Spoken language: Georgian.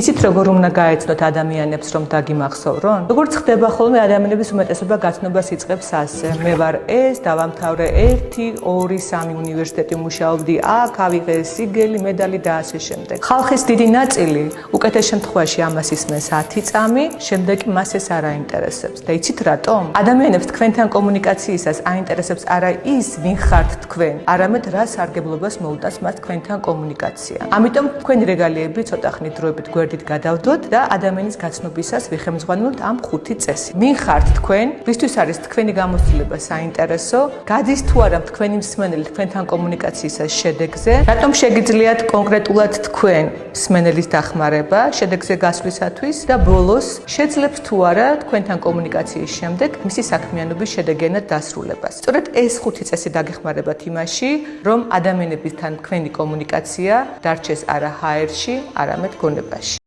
იცით როგორ უნდა გაეცნოთ ადამიანებს რომ დაგიმახსოვრონ? როგორც ხდება ხოლმე ადამიანების უმეტესობა გაცნობას იწყებს ასე. მე ვარ ეს, დავამთავრე 1, 2, 3 უნივერსიტეტი მუშაობდი აქ, ავიღე სიგელი, მედალი და ასე შემდეგ. ხალხის დიდი ნაწილი უკეთეს შემთხვევაში ამას ისმენს 10 წამი, შემდეგ კი მას ეს არ აინტერესებს. და იცით რატომ? ადამიანებს თქვენთან კომუნიკაციისას აინტერესებს არა ის, ვინ ხართ თქვენ, არამედ რა სარგებლობას მოუტანს მას თქვენთან კომუნიკაცია. ამიტომ თქვენი რეგალიები ცოტა ხნით დროებით გვერდით გადავდოთ და ადამიანის გაცნობისას ვიხემძღვანებთ ამ 5 წესით. ვინ ხართ თქვენ? ვისთვის არის თქვენი გამოცდილება საინტერესო? გადის თუ არა თქვენი მსმენელი თქვენთან კომუნიკაციისას შედეგზე? რატომ შეგიძლიათ კონკრეტულად თქვენ მსმენელის დახმარება შედეგზე გასვლისათვის და ბოლოს შეძლებს თუ არა თქვენთან კომუნიკაციის შემდეგ მისი საქმიანობის შედეგიანად დასრულებას. სწორედ ეს 5 წესი დაგეხმარებათ იმაში, რომ ადამიანებთან თქვენი კომუნიკაცია დარჩეს არა ჰაერში, არამედ გონებაში.